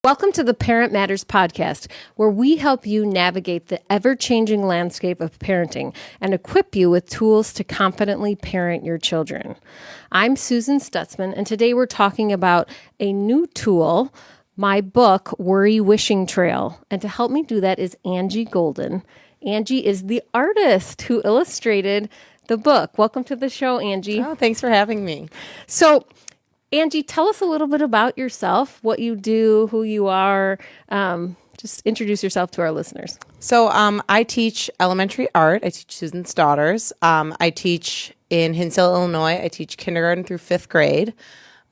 Welcome to the Parent Matters podcast, where we help you navigate the ever-changing landscape of parenting and equip you with tools to confidently parent your children. I'm Susan Stutzman, and today we're talking about a new tool, my book, Worry Wishing Trail. And to help me do that is Angie Golden. Angie is the artist who illustrated the book. Welcome to the show, Angie. Oh, thanks for having me. So, Angie, tell us a little bit about yourself, what you do, who you are. Just introduce yourself to our listeners. So I teach elementary art. I teach Susan's daughters. I teach in Hinsdale, Illinois. I teach kindergarten through fifth grade.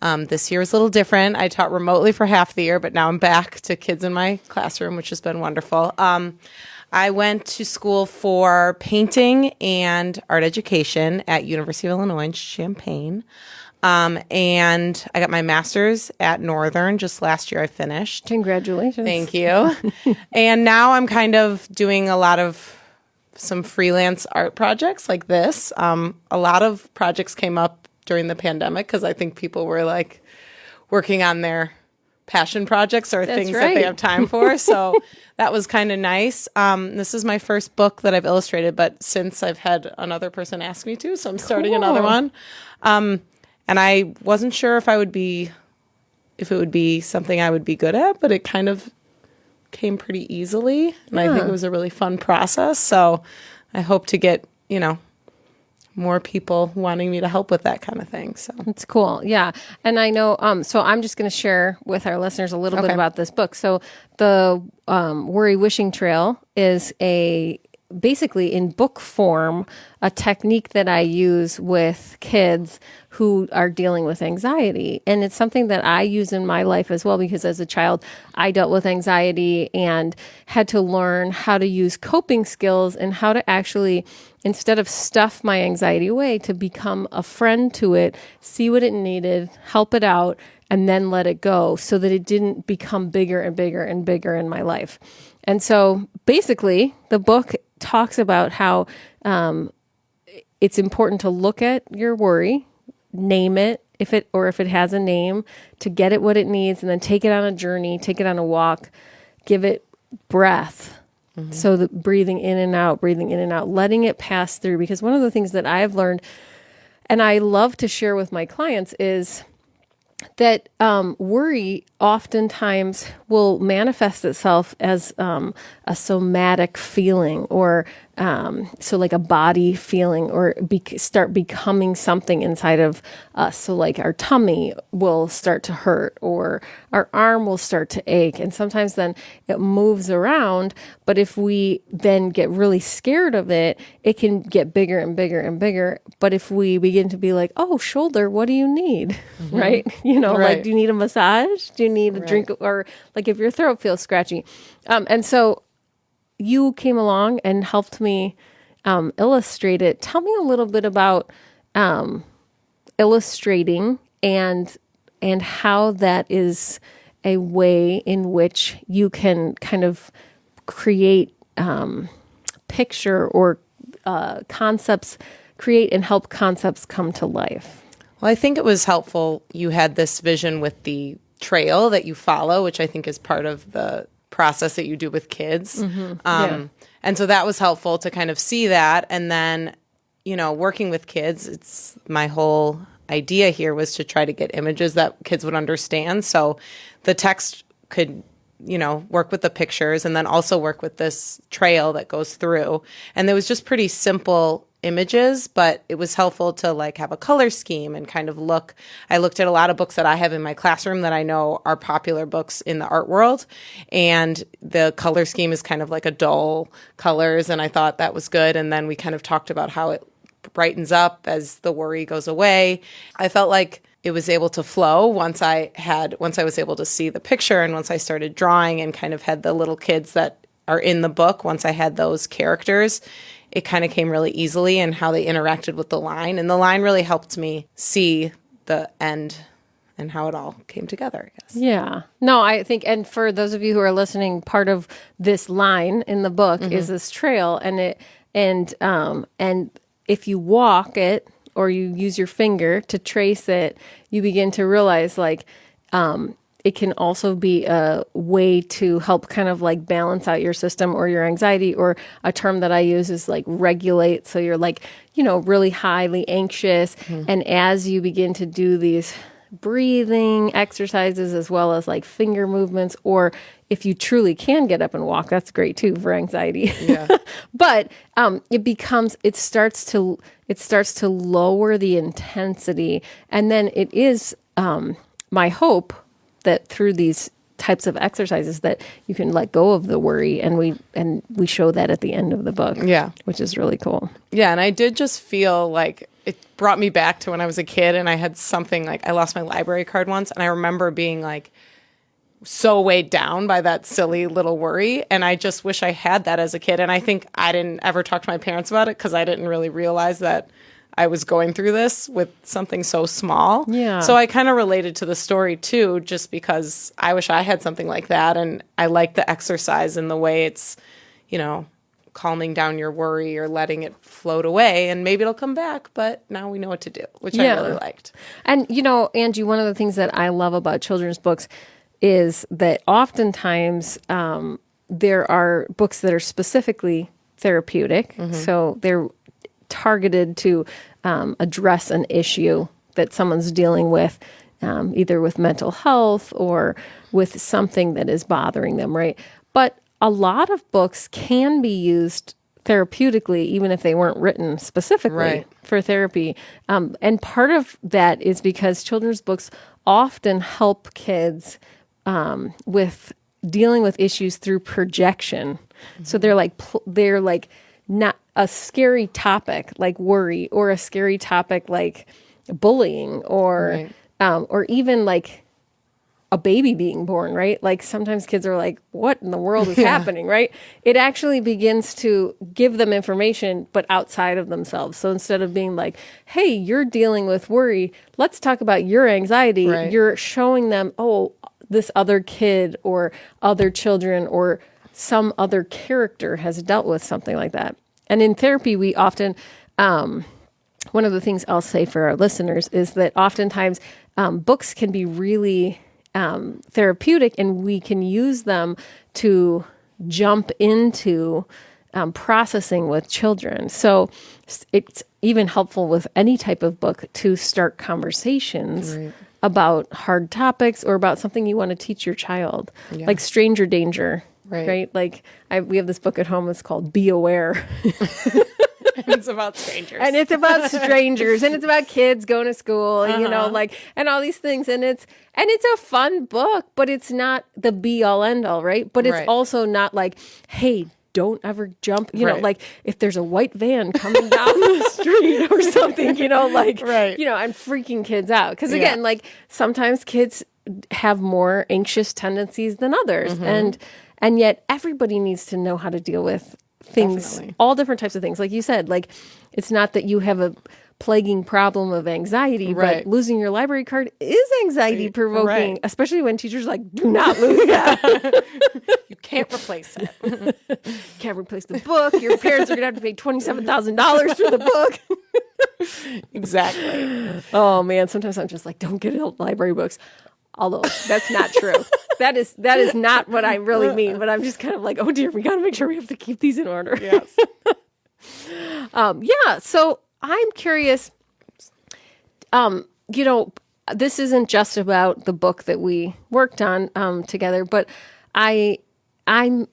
This year is a little different. I taught remotely for half the year, but now I'm back to kids in my classroom, which has been wonderful. I went to school for painting and art education at University of Illinois in Champaign. And I got my master's at Northern just last year. I finished. Congratulations. Thank you. And now I'm kind of doing a lot of some freelance art projects like this. A lot of projects came up during the pandemic because I think people were like working on their passion projects or things that they have time for. So that was kind of nice. This is my first book that I've illustrated, but since I've had another person ask me to, so I'm starting another one. And I wasn't sure if it would be something I would be good at, but it kind of came pretty easily. And I think it was a really fun process. So I hope to get, more people wanting me to help with that kind of thing. So it's cool. Yeah. And I know, so I'm just going to share with our listeners a little bit about this book. So the Worry Wishing Trail is basically in book form, a technique that I use with kids who are dealing with anxiety. And it's something that I use in my life as well, because as a child, I dealt with anxiety and had to learn how to use coping skills and how to actually, instead of stuff my anxiety away, to become a friend to it, see what it needed, help it out, and then let it go so that it didn't become bigger and bigger and bigger in my life. And so basically, the book talks about how it's important to look at your worry, name it, if it has a name, to get it what it needs, and then take it on a journey, take it on a walk, give it breath. Mm-hmm. So the breathing in and out, letting it pass through. Because one of the things that I've learned, and I love to share with my clients, is that worry oftentimes will manifest itself as a somatic feeling, or so like a body feeling, or start becoming something inside of us. So like our tummy will start to hurt, or our arm will start to ache. And sometimes then it moves around. But if we then get really scared of it, it can get bigger and bigger and bigger. But if we begin to be like, oh, shoulder, what do you need? Mm-hmm. Right? Like, do you need a massage? Do you need a drink? Or like if your throat feels scratchy. And so you came along and helped me illustrate it. Tell me a little bit about illustrating and how that is a way in which you can kind of create picture or concepts, create and help concepts come to life. Well, I think it was helpful. You had this vision with the trail that you follow, which I think is part of the process that you do with kids. Mm-hmm. And so that was helpful to kind of see that. And then, working with kids, it's my whole idea here was to try to get images that kids would understand. So the text could, work with the pictures, and then also work with this trail that goes through. And there was just pretty simple images, but it was helpful to like have a color scheme and kind of look. I looked at a lot of books that I have in my classroom that I know are popular books in the art world, and the color scheme is kind of like a dull colors, and I thought that was good. And then we kind of talked about how it brightens up as the worry goes away. I felt like it was able to flow once I was able to see the picture, and once I started drawing and kind of had the little kids that are in the book, once I had those characters, it kind of came really easily, and how they interacted with the line. And the line really helped me see the end and how it all came together, I guess. Yeah. No, I think, and for those of you who are listening, part of this line in the book is this trail, and if you walk it or you use your finger to trace it, you begin to realize like it can also be a way to help kind of like balance out your system or your anxiety, or a term that I use is like regulate. So you're like, really highly anxious. And as you begin to do these breathing exercises as well as like finger movements, or if you truly can get up and walk, that's great too for anxiety. Yeah. But it starts to lower the intensity. And then it is my hope that through these types of exercises that you can let go of the worry, and we show that at the end of the book. Yeah. Which is really cool. Yeah, and I did just feel like it brought me back to when I was a kid, and I had something like I lost my library card once, and I remember being like so weighed down by that silly little worry, and I just wish I had that as a kid. And I think I didn't ever talk to my parents about it because I didn't really realize that I was going through this with something so small. Yeah. So I kind of related to the story too, just because I wish I had something like that. And I like the exercise and the way it's, calming down your worry or letting it float away, and maybe it'll come back, but now we know what to do, which I really liked. And, Angie, one of the things that I love about children's books is that oftentimes there are books that are specifically therapeutic. So they're targeted to address an issue that someone's dealing with, either with mental health or with something that is bothering them, right? But a lot of books can be used therapeutically, even if they weren't written specifically for therapy. And part of that is because children's books often help kids with dealing with issues through projection. So they're like not a scary topic like worry, or a scary topic like bullying, or even like a baby being born, right? Like sometimes kids are like, what in the world is happening, right? It actually begins to give them information, but outside of themselves. So instead of being like, hey, you're dealing with worry, let's talk about your anxiety. You're showing them, oh, this other kid or other children or some other character has dealt with something like that. And in therapy, we often, one of the things I'll say for our listeners is that oftentimes books can be really therapeutic, and we can use them to jump into processing with children. So it's even helpful with any type of book to start conversations about hard topics or about something you want to teach your child, like stranger danger, right? Like we have this book at home. It's called Be Aware. And it's about strangers. And it's about strangers, and it's about kids going to school, and, and all these things. And it's a fun book, but it's not the be all end all, right? But it's also not like, hey, don't ever jump, like if there's a white van coming down the street or something, and freaking kids out. Because again, like sometimes kids have more anxious tendencies than others. And yet everybody needs to know how to deal with things, all different types of things. Like you said, like it's not that you have a plaguing problem of anxiety, but losing your library card is anxiety provoking, especially when teachers are like, do not lose that. You can't replace it. You can't replace the book. Your parents are going to have to pay $27,000 for the book. Exactly. Oh man, sometimes I'm just like, don't get library books. Although that's not true. That is not what I really mean. But I'm just kind of like, oh dear, we got to make sure we have to keep these in order. Yes. So I'm curious. This isn't just about the book that we worked on together, but I'm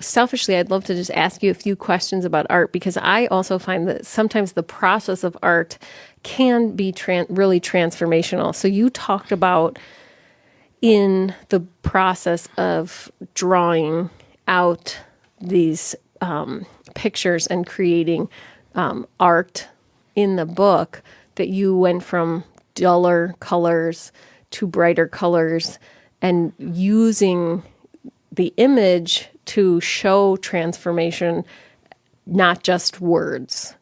selfishly, I'd love to just ask you a few questions about art, because I also find that sometimes the process of art can be really transformational. So you talked about in the process of drawing out these pictures and creating art in the book, that you went from duller colors to brighter colors, and using the image to show transformation, not just words.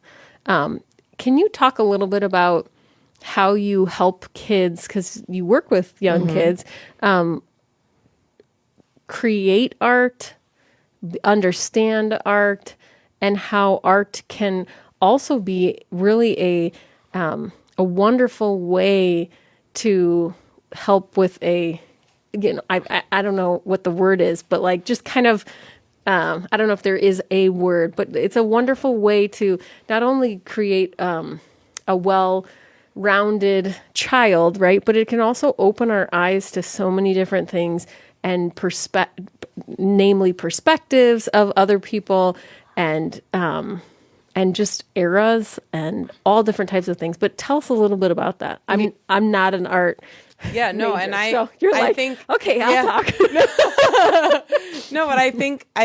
Can you talk a little bit about how you help kids, because you work with young kids, create art, understand art, and how art can also be really a wonderful way to help with a I don't know what the word is, but like just kind of, I don't know if there is a word, but it's a wonderful way to not only create a well-rounded child, right? But it can also open our eyes to so many different things and namely perspectives of other people and just eras and all different types of things. But tell us a little bit about that. I mean, I'm not an art. Yeah, no, major, and so you're like, think, okay, I'll talk. No, but I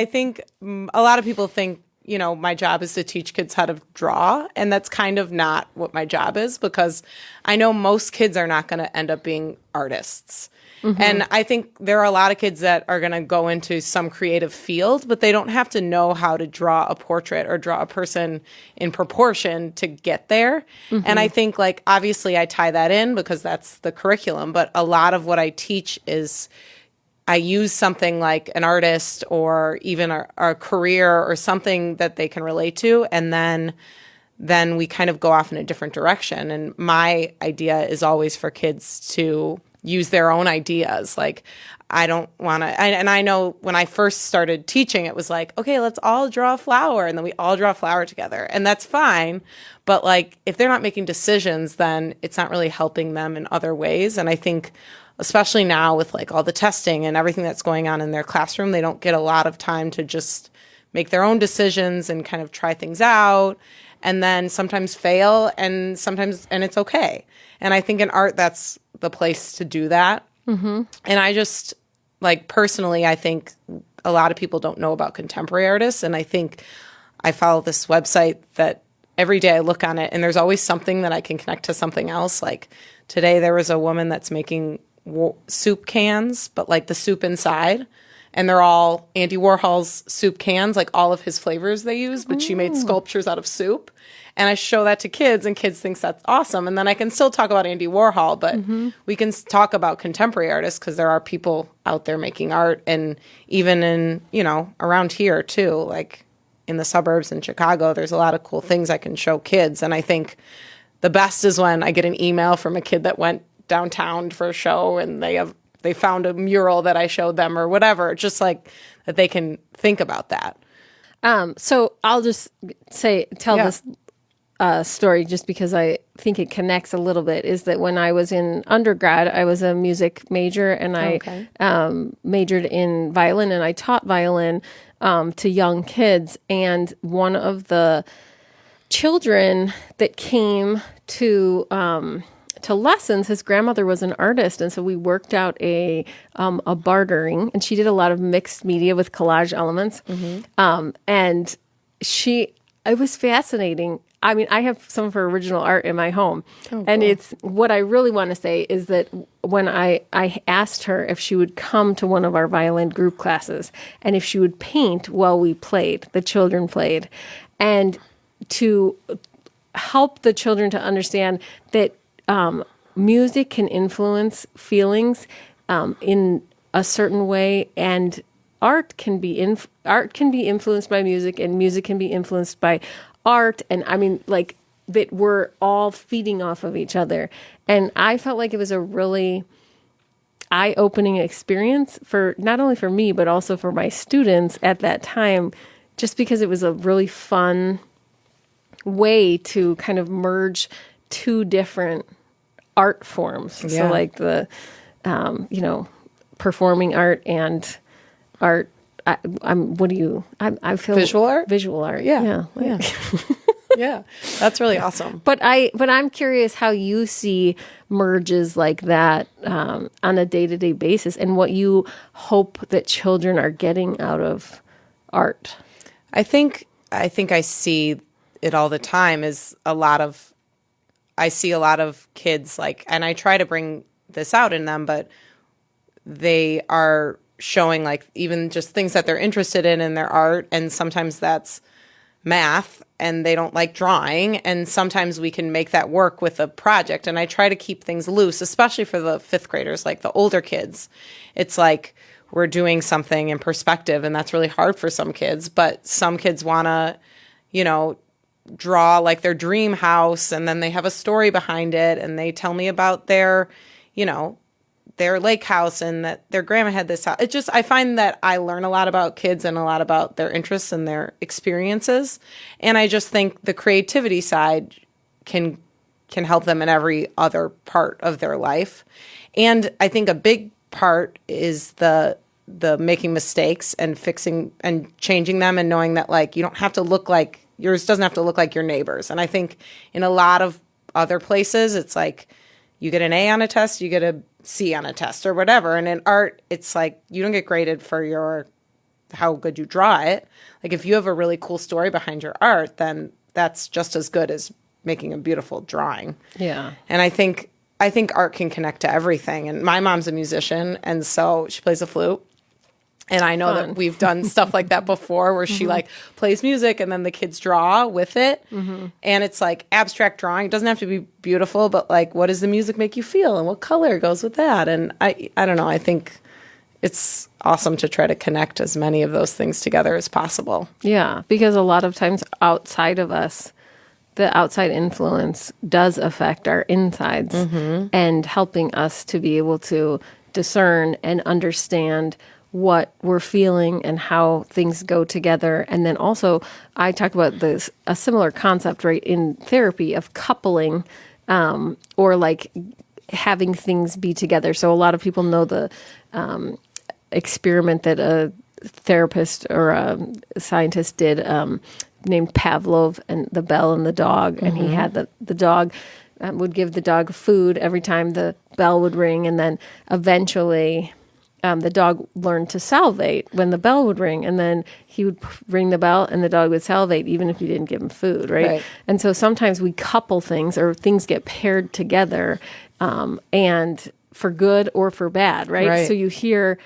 think a lot of people think, my job is to teach kids how to draw, and that's kind of not what my job is, because I know most kids are not going to end up being artists. Mm-hmm. And I think there are a lot of kids that are going to go into some creative field, but they don't have to know how to draw a portrait or draw a person in proportion to get there. Mm-hmm. And I think, like, obviously I tie that in because that's the curriculum, but a lot of what I teach is I use something like an artist or even a career or something that they can relate to, and then we kind of go off in a different direction. And my idea is always for kids to use their own ideas. Like, I don't want to, and I know when I first started teaching, it was like, okay, let's all draw a flower. And then we all draw a flower together. And that's fine. But like, if they're not making decisions, then it's not really helping them in other ways. And I think, especially now with like all the testing and everything that's going on in their classroom, they don't get a lot of time to just make their own decisions and kind of try things out, and then sometimes fail and it's okay. And I think in art, that's the place to do that. Mm-hmm. And I just, like, personally, I think a lot of people don't know about contemporary artists. And I think I follow this website that every day I look on it and there's always something that I can connect to something else. Like today there was a woman that's making soup cans, but like the soup inside. And they're all Andy Warhol's soup cans, like all of his flavors they use, but she made sculptures out of soup. And I show that to kids, and kids think that's awesome. And then I can still talk about Andy Warhol, but we can talk about contemporary artists because there are people out there making art. And even in, around here too, like in the suburbs in Chicago, there's a lot of cool things I can show kids. And I think the best is when I get an email from a kid that went downtown for a show and they found a mural that I showed them or whatever, just like that they can think about that. So I'll just tell this story just because I think it connects a little bit, is that when I was in undergrad, I was a music major and I majored in violin, and I taught violin to young kids. And one of the children that came to lessons, his grandmother was an artist, and so we worked out a bartering, and she did a lot of mixed media with collage elements. Mm-hmm. And it was fascinating. I mean, I have some of her original art in my home. Oh, and cool. It's what I really want to say is that when I asked her if she would come to one of our violin group classes and if she would paint while we played, the children played, and to help the children to understand that music can influence feelings in a certain way, and art can be influenced by music, and music can be influenced by art. And I mean, like, that we're all feeding off of each other. And I felt like it was a really eye-opening experience for not only for me, but also for my students at that time, just because it was a really fun way to kind of merge two different art forms. Yeah. So like the, performing art and art. I feel visual art. Visual art. Yeah. Yeah. That's really awesome. But I'm curious how you see merges like that on a day-to-day basis, and what you hope that children are getting out of art. I think I see it all the time. I see a lot of kids, like, and I try to bring this out in them, but they are showing like even just things that they're interested in their art. And sometimes that's math and they don't like drawing. And sometimes we can make that work with a project. And I try to keep things loose, especially for the fifth graders, like the older kids. It's like we're doing something in perspective, and that's really hard for some kids. But some kids want to, draw like their dream house, and then they have a story behind it, and they tell me about their their lake house and that their grandma had this house. It just, I find that I learn a lot about kids and a lot about their interests and their experiences. And I just think the creativity side can help them in every other part of their life. And I think a big part is the making mistakes and fixing and changing them and knowing that like you don't have to look like yours doesn't have to look like your neighbors. And I think in a lot of other places it's like you get an A on a test, you get a C on a test or whatever. And in art, it's like you don't get graded for how good you draw it. Like if you have a really cool story behind your art, then that's just as good as making a beautiful drawing. Yeah. And I think art can connect to everything. And my mom's a musician, and so she plays the flute. And I know that we've done stuff like that before where she like plays music and then the kids draw with it. And it's like abstract drawing. It doesn't have to be beautiful, but like what does the music make you feel and what color goes with that? And I don't know. I think it's awesome to try to connect as many of those things together as possible. Yeah, because a lot of times outside of us, the outside influence does affect our insides and helping us to be able to discern and understand what we're feeling and how things go together. And then also, I talk about this, a similar concept, right, in therapy of coupling or like having things be together. So a lot of people know the experiment that a therapist or a scientist did named Pavlov and the bell and the dog. And he had the dog would give the dog food every time the bell would ring. And then eventually the dog learned to salivate when the bell would ring, and then he would ring the bell and the dog would salivate even if you didn't give him food, right? And so sometimes we couple things or things get paired together and for good or for bad, right? So you hear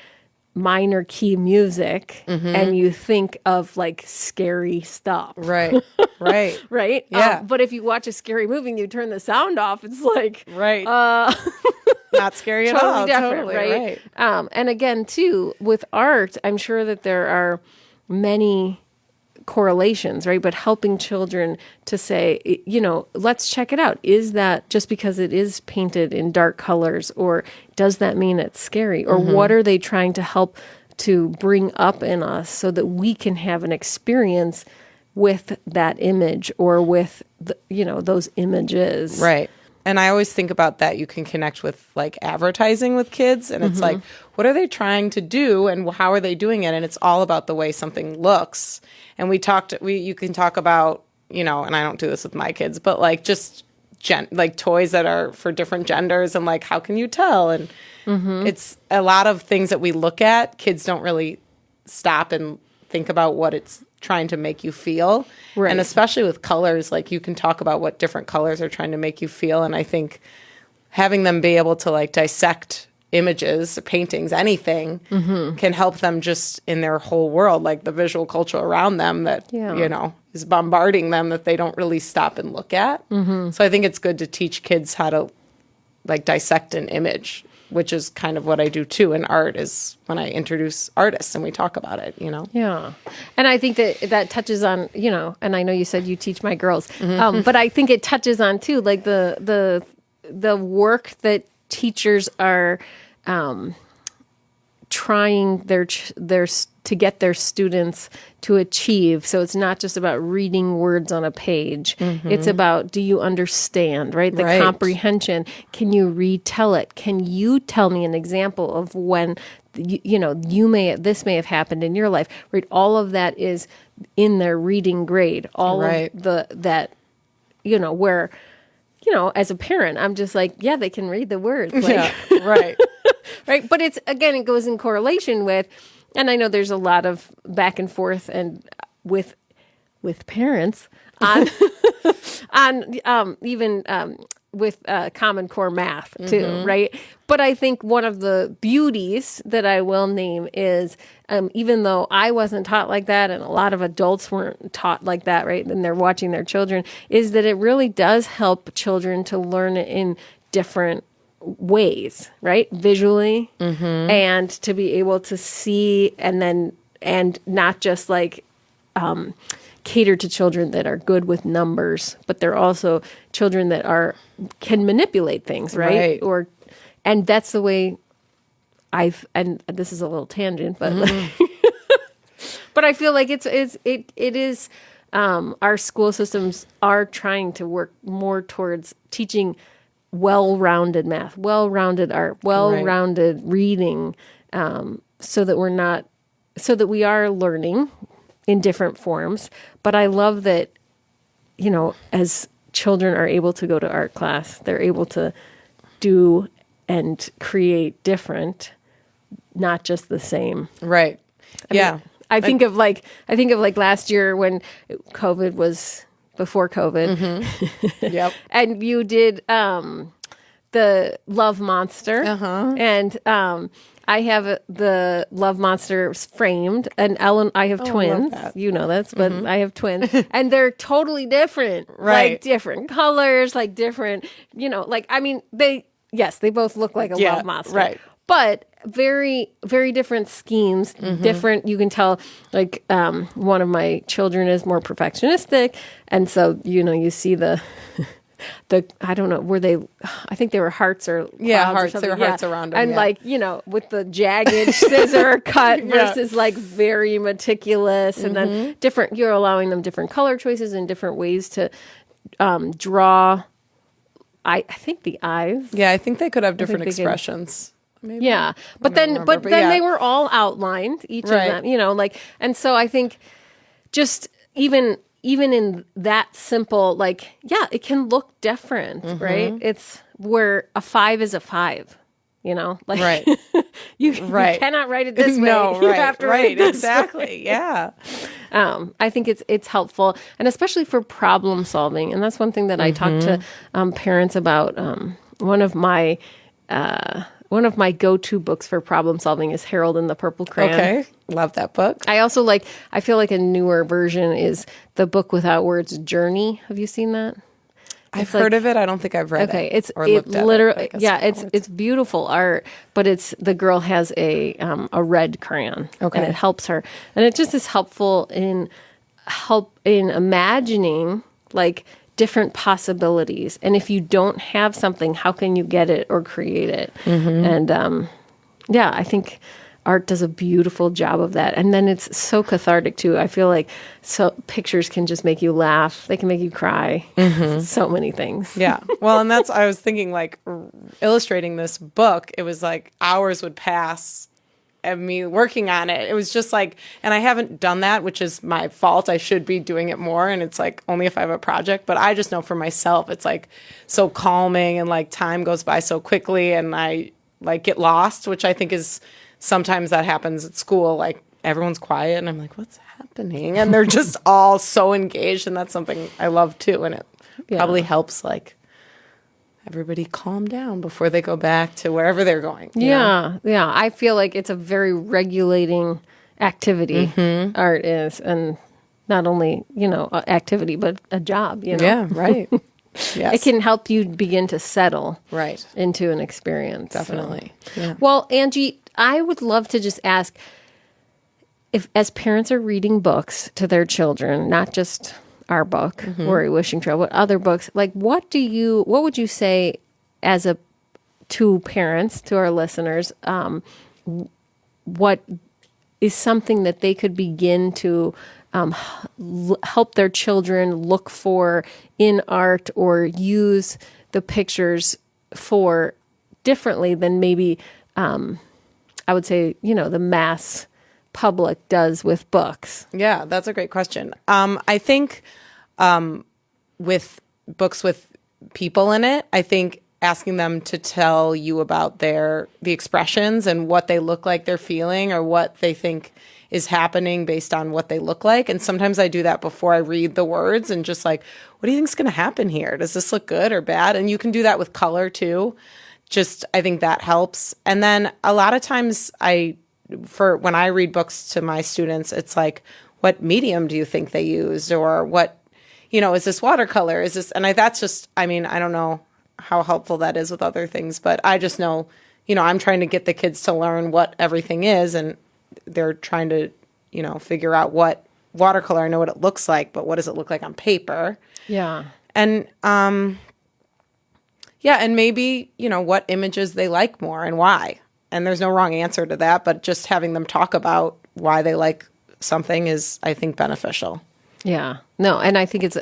minor key music and you think of like scary stuff. Right. Right? Yeah. But if you watch a scary movie and you turn the sound off, it's like... Not scary at all. Different, totally right? And again, too, with art, I'm sure that there are many correlations, right? But helping children to say, you know, let's check it out. Is that just because it is painted in dark colors, or does that mean it's scary? Or what are they trying to help to bring up in us so that we can have an experience with that image or with, those images? Right. And I always think about that. You can connect with like advertising with kids, and it's like, what are they trying to do and how are they doing it? And it's all about the way something looks. And you can talk about, and I don't do this with my kids, but like just like toys that are for different genders and like, how can you tell? And it's a lot of things that we look at. Kids don't really stop and think about what it's trying to make you feel. Right. And especially with colors, like you can talk about what different colors are trying to make you feel. And I think having them be able to like dissect images, paintings, anything can help them just in their whole world, like the visual culture around them that, is bombarding them that they don't really stop and look at. So I think it's good to teach kids how to like dissect an image, which is kind of what I do too in art, is when I introduce artists and we talk about it, Yeah. And I think that touches on, and I know you said you teach my girls, but I think it touches on too, like the work that teachers are trying to get their students to achieve. So it's not just about reading words on a page. It's about, do you understand, right? The comprehension. Can you retell it? Can you tell me an example of when, this may have happened in your life, right? All of that is in their reading grade. All of where, as a parent, I'm just like, yeah, they can read the words. Like, yeah, right. Right. But it goes in correlation with, and I know there's a lot of back and forth and with parents on with Common Core math too, right? But I think one of the beauties that I will name is, even though I wasn't taught like that and a lot of adults weren't taught like that, right? And they're watching their children, is that it really does help children to learn in different ways, right? Visually, and to be able to see and not just like cater to children that are good with numbers, but they're also children that can manipulate things, right? And that's the way and this is a little tangent, but but I feel like it is our school systems are trying to work more towards teaching well-rounded math, well-rounded art, well-rounded reading, so that we are learning in different forms. But I love that, as children are able to go to art class, they're able to do and create different, not just the same. Right. Yeah. I think of like last year when COVID was before COVID. Mm-hmm. Yep. And you did the Love Monster. Uh-huh. And I have the Love Monsters framed, and Ellen, I have twins. You know this, but I have twins, and they're totally different. Right. Like different colors, like different, they both look like a love monster. Right. But very, very different schemes, different. You can tell, like, one of my children is more perfectionistic. And so, you see the, I don't know, I think they were hearts or hearts. There were hearts around them. And like, with the jagged scissor cut versus like very meticulous. And then you're allowing them different color choices and different ways to draw. I think the eyes. Yeah, I think they could have different expressions. Maybe. Yeah, but then they were all outlined, each of them, and so I think just even in that simple, it can look different, right? It's where a 5 is a 5, right. you cannot write it this way. No, you right, have to write it this exactly. way. Yeah. I think it's helpful, and especially for problem solving. And that's one thing that I talk to parents about. One of my go-to books for problem solving is Harold and the Purple Crayon. Okay. Love that book. I also I feel like a newer version is the Book Without Words, Journey. Have you seen that? I've heard of it. I don't think I've read it. It's beautiful art, but the girl has a red crayon, and it helps her, and it just is helpful in imagining like different possibilities. And if you don't have something, how can you get it or create it? And I think art does a beautiful job of that. And then it's so cathartic too. I feel like pictures can just make you laugh. They can make you cry. So many things. Yeah. Well, and I was thinking, like, illustrating this book, it was like hours would pass of me working on it. It was just like, and I haven't done that, which is my fault. I should be doing it more. And it's like only if I have a project, but I just know for myself, it's like so calming, and like time goes by so quickly, and I like get lost, which I think is sometimes that happens at school. Like everyone's quiet and I'm like, what's happening? And they're just all so engaged. And that's something I love too. And it probably helps like everybody calm down before they go back to wherever they're going. You know? Yeah. I feel like it's a very regulating activity, art is, and not only, activity, but a job, Yeah, right. Yes. It can help you begin to settle into an experience. Definitely. So. Yeah. Well, Angie, I would love to just ask, if as parents are reading books to their children, not just our book, Worry Wishing Trail, but other books, like what would you say to parents, to our listeners, what is something that they could begin to help their children look for in art, or use the pictures for differently than maybe I would say, the mass public does with books? Yeah, that's a great question. I think with books with people in it, I think asking them to tell you about the expressions and what they look like they're feeling, or what they think is happening based on what they look like. And sometimes I do that before I read the words, and just like, what do you think is going to happen here? Does this look good or bad? And you can do that with color too. I think that helps. And then a lot of times when I read books to my students, it's like, what medium do you think they used? Or what, is this watercolor? Is this, and that's just, I don't know how helpful that is with other things, but I just know, I'm trying to get the kids to learn what everything is, and they're trying to, figure out what watercolor, I know what it looks like, but what does it look like on paper? Yeah. And, and maybe, what images they like more and why. and there's no wrong answer to that, but just having them talk about why they like something is, I think, beneficial. Yeah. No, and I think it's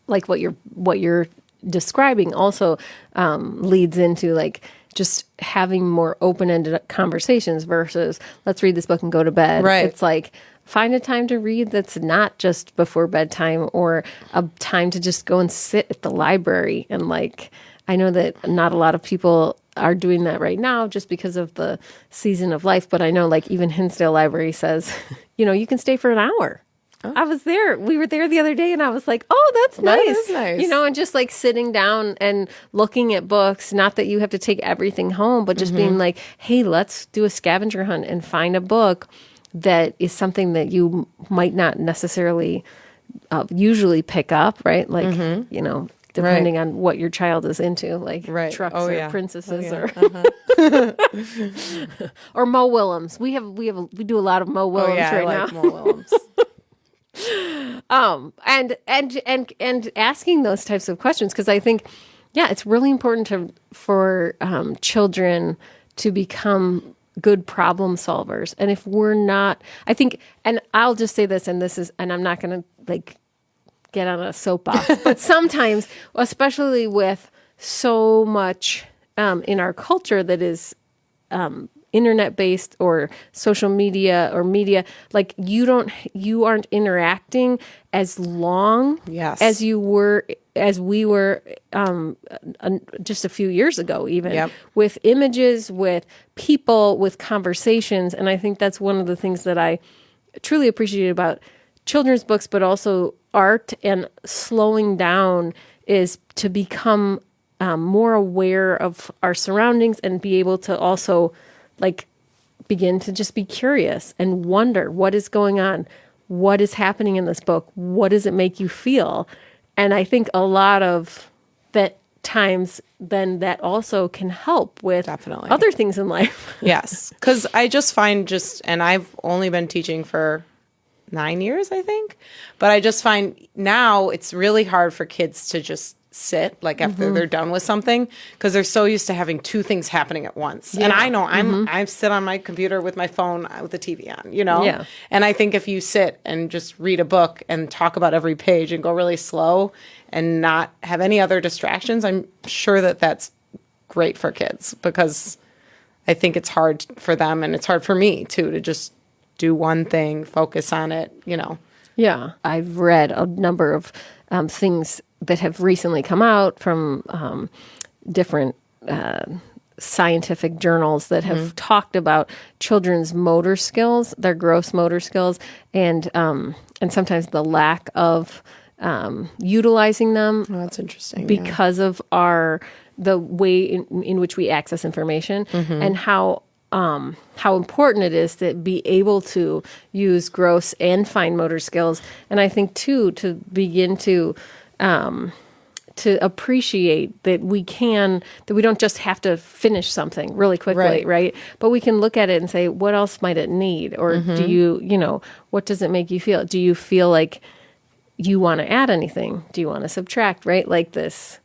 like what you're describing also leads into like just having more open-ended conversations versus let's read this book and go to bed. Right. It's like find a time to read that's not just before bedtime or a time to just go and sit at the library. And like, I know that not a lot of people are doing that right now just because of the season of life. But I know like even Hinsdale Library says, you can stay for an hour. Oh. I was there. We were there the other day and I was like, oh, that's nice. That is nice. And just like sitting down and looking at books, not that you have to take everything home, but just being like, hey, let's do a scavenger hunt and find a book that is something that you might not necessarily usually pick up, right? Like, depending on what your child is into, like trucks or princesses or Mo Willems. We do a lot of Mo Willems right now. Mo Willems. And asking those types of questions, because I think, it's really important for children to become good problem solvers. And if we're not, I think, and I'll just say this, and I'm not going to like get on a soapbox, but sometimes, especially with so much in our culture that is internet based or social media or media, like you aren't interacting as long as we were just a few years ago, even with images, with people, with conversations. And I think that's one of the things that I truly appreciate about children's books, but also art and slowing down, is to become more aware of our surroundings and be able to also like begin to just be curious and wonder what is going on, what is happening in this book, what does it make you feel? And I think a lot of that times then that also can help with other things in life. Yes, because I just find and I've only been teaching for 9 years, I think, but I just find now it's really hard for kids to just sit like after they're done with something, because they're so used to having two things happening at once. And I know I sit on my computer with my phone with the TV on, and I think if you sit and just read a book and talk about every page and go really slow and not have any other distractions, I'm sure that that's great for kids, because I think it's hard for them and it's hard for me too to just do one thing, focus on it, Yeah, I've read a number of things that have recently come out from different scientific journals that have talked about children's motor skills, their gross motor skills, and sometimes the lack of utilizing them. Oh, that's interesting. Because of the way in which we access information, and how important it is to be able to use gross and fine motor skills. And I think too, to begin to appreciate that we don't just have to finish something really quickly, right? But we can look at it and say, what else might it need? Or do you, what does it make you feel? Do you feel like you want to add anything? Do you want to subtract, right? Like this.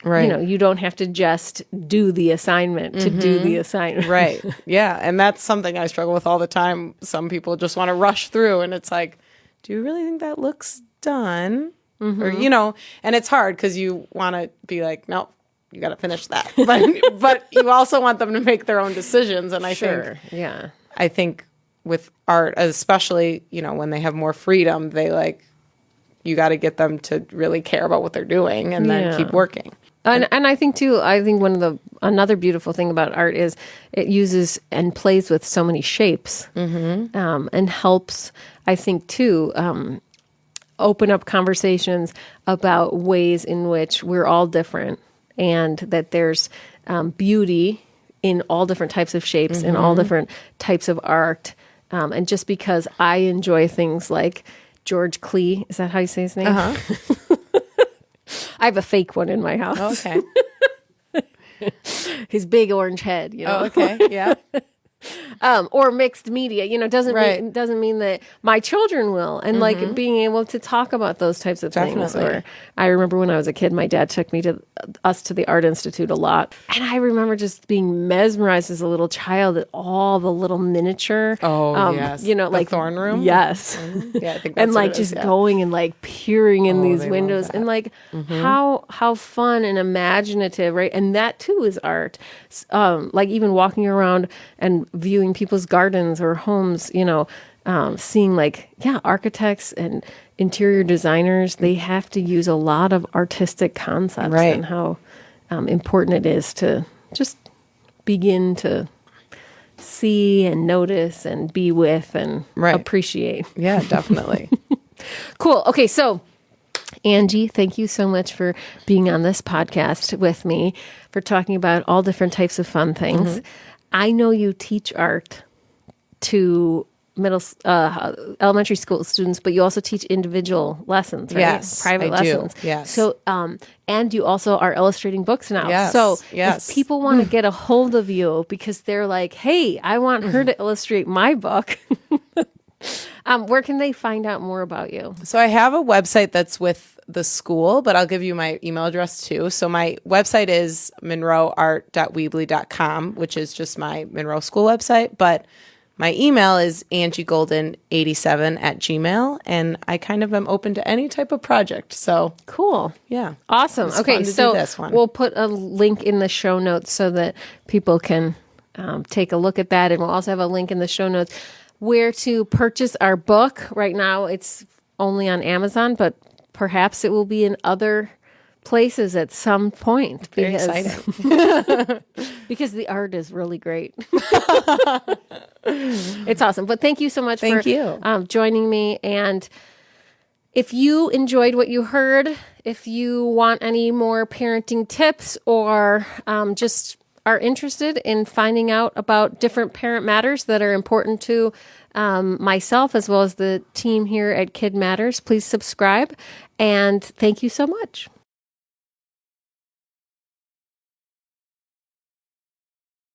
Right. You don't have to just do the assignment to do the assignment. Right. Yeah. And that's something I struggle with all the time. Some people just want to rush through, and it's like, do you really think that looks done? Or, and it's hard because you want to be like, no, you got to finish that. But you also want them to make their own decisions. And I think with art, especially, when they have more freedom, you got to get them to really care about what they're doing and then keep working. And I think too, another beautiful thing about art is it uses and plays with so many shapes, and helps, I think too, open up conversations about ways in which we're all different, and that there's beauty in all different types of shapes and all different types of art. And just because I enjoy things like George Clee, is that how you say his name? I have a fake one in my house. Okay. His big orange head, Oh, okay. Yeah. or mixed media, doesn't mean that my children will. And like being able to talk about those types of things. Or I remember when I was a kid, my dad took us to the Art Institute a lot. And I remember just being mesmerized as a little child at all the little miniature. Yes. The like Thorn Room? Yes. Yeah, I think that's and like what it just is, yeah. going and like peering in these they windows love and like how fun and imaginative, right? And that too is art. Like even walking around and viewing people's gardens or homes, seeing architects and interior designers, they have to use a lot of artistic concepts and how important it is to just begin to see and notice and be with and appreciate. Yeah, definitely. Cool. Okay, so Angie, thank you so much for being on this podcast with me, for talking about all different types of fun things. I know you teach art to elementary school students, but you also teach individual lessons, right? Yes, Private I do. lessons. Yes. So, and you also are illustrating books now. Yes, So yes. if people want to get a hold of you because they're like, hey, I want her to illustrate my book, where can they find out more about you? So I have a website that's with the school, but I'll give you my email address too. So my website is monroeart.weebly.com, which is just my Monroe School website. But my email is angiegolden87@gmail.com, and I kind of am open to any type of project. So cool. Yeah. Awesome. It's Okay, fun to so do this one. we'll put a link in the show notes so that people can take a look at that. And we'll also have a link in the show notes where to purchase our book. Right now, it's only on Amazon, but perhaps it will be in other places at some point. Very exciting. Because the art is really great. It's awesome. But thank you so much for joining me. And if you enjoyed what you heard, if you want any more parenting tips or just are interested in finding out about different parent matters that are important to myself as well as the team here at Kid Matters, please subscribe. And thank you so much.